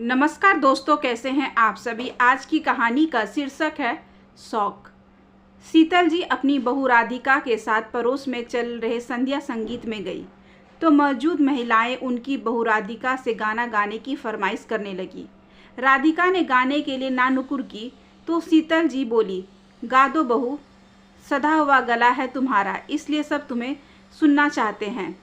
नमस्कार दोस्तों, कैसे हैं आप सभी। आज की कहानी का शीर्षक है शौक। शीतल जी अपनी बहू राधिका के साथ पड़ोस में चल रहे संध्या संगीत में गई तो मौजूद महिलाएं उनकी बहू राधिका से गाना गाने की फरमाइश करने लगी। राधिका ने गाने के लिए नानुकुर की तो शीतल जी बोली, गा दो बहू, सधा हुआ गला है तुम्हारा, इसलिए सब तुम्हें सुनना चाहते हैं।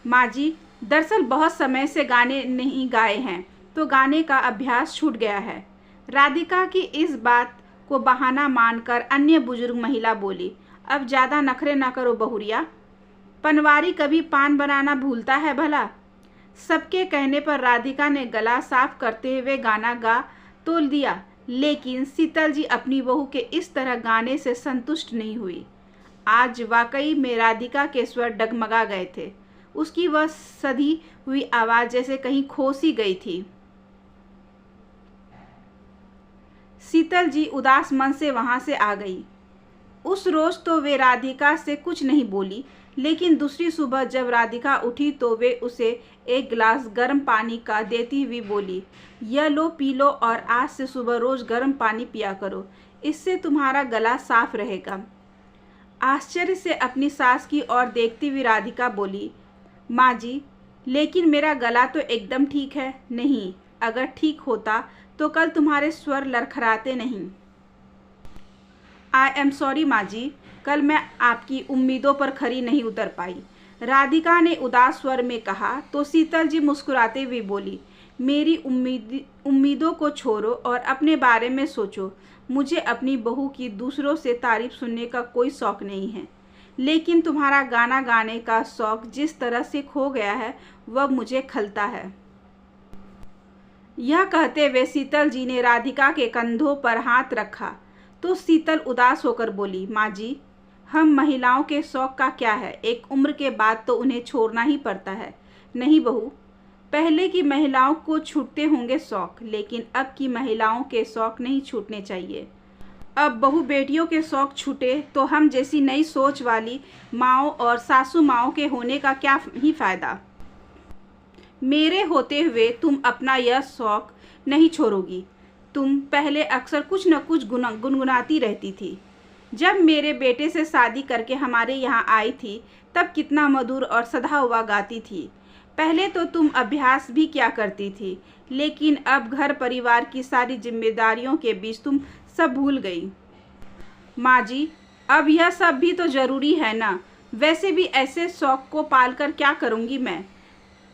माँ जी, दरअसल बहुत समय से गाने नहीं गाए हैं तो गाने का अभ्यास छूट गया है। राधिका की इस बात को बहाना मानकर अन्य बुजुर्ग महिला बोली, अब ज़्यादा नखरे ना करो बहुरिया, पनवारी कभी पान बनाना भूलता है भला। सबके कहने पर राधिका ने गला साफ करते हुए गाना गा तो दिया, लेकिन शीतल जी अपनी बहू के इस तरह गाने से संतुष्ट नहीं हुई। आज वाकई में राधिका के स्वर डगमगा गए थे। उसकी वह सधी हुई आवाज़ जैसे कहीं खो सी गई थी। शीतल जी उदास मन से वहां से आ गई। उस रोज तो वे राधिका से कुछ नहीं बोली, लेकिन दूसरी सुबह जब राधिका उठी तो वे उसे एक गिलास गर्म पानी का देती हुई बोली, यह लो पी लो और आज से सुबह रोज गर्म पानी पिया करो, इससे तुम्हारा गला साफ रहेगा। आश्चर्य से अपनी सास की ओर देखती हुई राधिका बोली, माँ जी, लेकिन मेरा गला तो एकदम ठीक है। नहीं, अगर ठीक होता तो कल तुम्हारे स्वर लड़खड़ाते नहीं। आई एम सॉरी माँ जी, कल मैं आपकी उम्मीदों पर खरी नहीं उतर पाई, राधिका ने उदास स्वर में कहा तो शीतल जी मुस्कुराते हुए बोली, मेरी उम्मीदों को छोड़ो और अपने बारे में सोचो। मुझे अपनी बहू की दूसरों से तारीफ सुनने का कोई शौक नहीं है, लेकिन तुम्हारा गाना गाने का शौक जिस तरह से खो गया है वह मुझे खलता है। यह कहते हुए शीतल जी ने राधिका के कंधों पर हाथ रखा तो शीतल उदास होकर बोली, माँ जी, हम महिलाओं के शौक का क्या है, एक उम्र के बाद तो उन्हें छोड़ना ही पड़ता है। नहीं बहू, पहले की महिलाओं को छूटते होंगे शौक, लेकिन अब की महिलाओं के शौक नहीं छूटने चाहिए। अब बहू बेटियों के शौक छूटे तो हम जैसी नई सोच वाली माँओं और सासू माँओं के होने का क्या ही फ़ायदा। मेरे होते हुए तुम अपना यह शौक नहीं छोड़ोगी। तुम पहले अक्सर कुछ न कुछ गुनगुनाती रहती थी। जब मेरे बेटे से शादी करके हमारे यहाँ आई थी तब कितना मधुर और सधा हुआ गाती थी। पहले तो तुम अभ्यास भी क्या करती थी, लेकिन अब घर परिवार की सारी जिम्मेदारियों के बीच तुम सब भूल गई। माँ जी, अब यह सब भी तो ज़रूरी है ना, वैसे भी ऐसे शौक को पालकर क्या करूँगी मैं,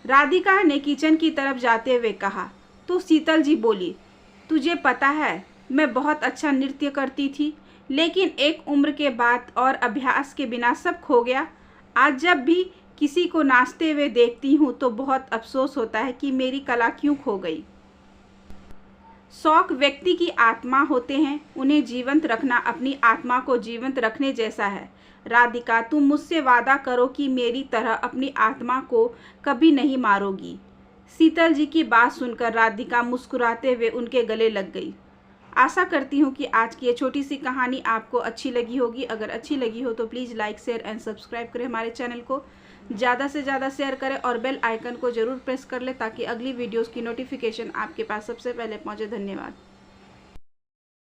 राधिका ने किचन की तरफ जाते हुए कहा तो शीतल जी बोली, तुझे पता है मैं बहुत अच्छा नृत्य करती थी, लेकिन एक उम्र के बाद और अभ्यास के बिना सब खो गया। आज जब भी किसी को नाचते हुए देखती हूँ तो बहुत अफसोस होता है कि मेरी कला क्यों खो गई। शौक व्यक्ति की आत्मा होते हैं, उन्हें जीवंत रखना अपनी आत्मा को जीवंत रखने जैसा है। राधिका, तुम मुझसे वादा करो कि मेरी तरह अपनी आत्मा को कभी नहीं मारोगी। शीतल जी की बात सुनकर राधिका मुस्कुराते हुए उनके गले लग गई। आशा करती हूँ कि आज की ये छोटी सी कहानी आपको अच्छी लगी होगी। अगर अच्छी लगी हो तो please like, share and subscribe करें हमारे चैनल को, ज़्यादा से ज़्यादा शेयर करें और बेल आइकन को ज़रूर प्रेस कर लें ताकि अगली वीडियोज़ की नोटिफिकेशन आपके पास सबसे पहले पहुँचे। धन्यवाद।